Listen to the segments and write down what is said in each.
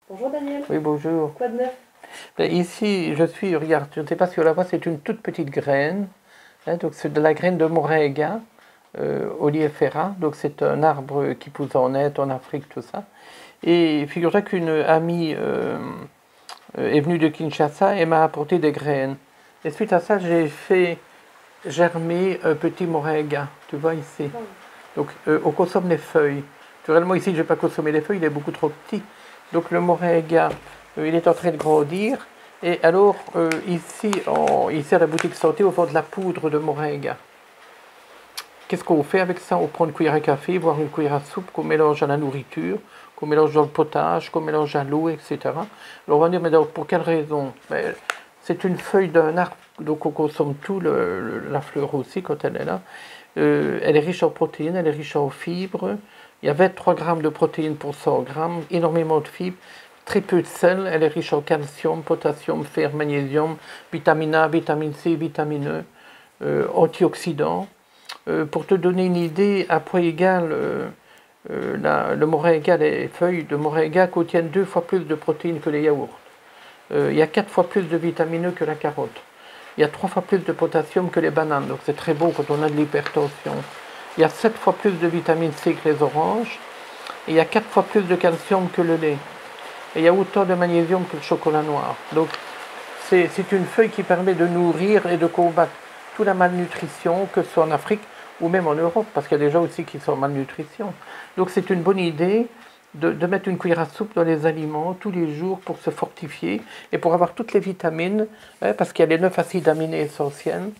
Bonjour Daniel. Oui, bonjour. Quoi de neuf? Ben, ici, regarde, je ne sais pas si on la voit, c'est une toute petite graine. Hein, donc c'est de la graine de Moringa, oleifera. Donc c'est un arbre qui pousse en Inde, en Afrique, tout ça. Et figure-toi qu'une amie est venue de Kinshasa et m'a apporté des graines. Et suite à ça, j'ai fait germer un petit Moringa, tu vois ici. Donc on consomme les feuilles. Naturellement ici, je ne vais pas consommer les feuilles, il est beaucoup trop petit. Donc le Moringa, il est en train de grandir. Et alors, ici à la boutique santé, on vend de la poudre de Moringa. Qu'est-ce qu'on fait avec ça? On prend une cuillère à café, voire une cuillère à soupe qu'on mélange à la nourriture, qu'on mélange dans le potage, qu'on mélange à l'eau, etc. Alors on va dire, mais donc, pour quelle raison? C'est une feuille d'un arbre, donc on consomme tout, la fleur aussi quand elle est là. Elle est riche en protéines, elle est riche en fibres. Il y a 23 grammes de protéines pour 100 grammes, énormément de fibres, très peu de sel. Elle est riche en calcium, potassium, fer, magnésium, vitamine A, vitamine C, vitamine E, antioxydants. Pour te donner une idée, à poids égal, le moringa, les feuilles de moringa contiennent 2 fois plus de protéines que les yaourts. Il y a 4 fois plus de vitamine E que la carotte. Il y a 3 fois plus de potassium que les bananes, donc c'est très bon quand on a de l'hypertension. Il y a 7 fois plus de vitamine C que les oranges. Et il y a 4 fois plus de calcium que le lait. Et il y a autant de magnésium que le chocolat noir. Donc c'est une feuille qui permet de nourrir et de combattre toute la malnutrition, que ce soit en Afrique ou même en Europe, parce qu'il y a des gens aussi qui sont en malnutrition. Donc c'est une bonne idée de mettre une cuillère à soupe dans les aliments tous les jours pour se fortifier et pour avoir toutes les vitamines, hein, parce qu'il y a les 9 acides aminés essentiels,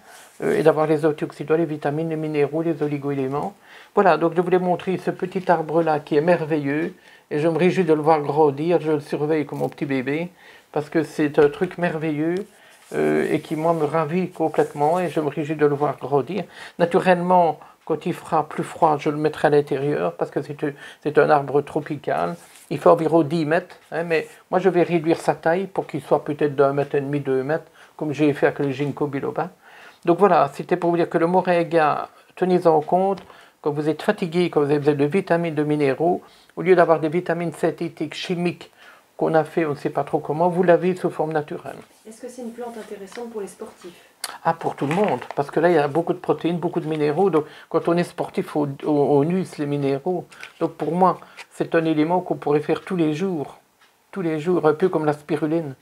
et d'avoir les antioxydants, les vitamines, les minéraux, les oligo-éléments. Voilà, donc je voulais montrer ce petit arbre-là qui est merveilleux, et je me réjouis de le voir grandir, je le surveille comme mon petit bébé, parce que c'est un truc merveilleux, et qui, moi, me ravit complètement, et je me réjouis de le voir grandir. Naturellement, quand il fera plus froid, je le mettrai à l'intérieur, parce que c'est un arbre tropical. Il fait environ 10 mètres, hein, mais moi, je vais réduire sa taille pour qu'il soit peut-être d'1,5 mètre, 2 mètres, comme j'ai fait avec le ginkgo biloba. Donc voilà, c'était pour vous dire que le moringa, tenez-en compte, quand vous êtes fatigué, quand vous avez besoin de vitamines, de minéraux, au lieu d'avoir des vitamines synthétiques, chimiques, qu'on a fait, on ne sait pas trop comment, vous l'avez sous forme naturelle. Est-ce que c'est une plante intéressante pour les sportifs? Ah, pour tout le monde, parce que là, il y a beaucoup de protéines, beaucoup de minéraux, donc quand on est sportif, on use les minéraux. Donc pour moi, c'est un élément qu'on pourrait faire tous les jours, un peu comme la spiruline.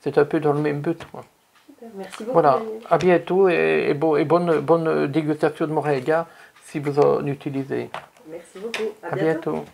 C'est un peu dans le même but. Quoi. Super, merci beaucoup. Voilà, Daniel. à bientôt et bonne dégustation de moringa si vous en utilisez. Merci beaucoup. À bientôt.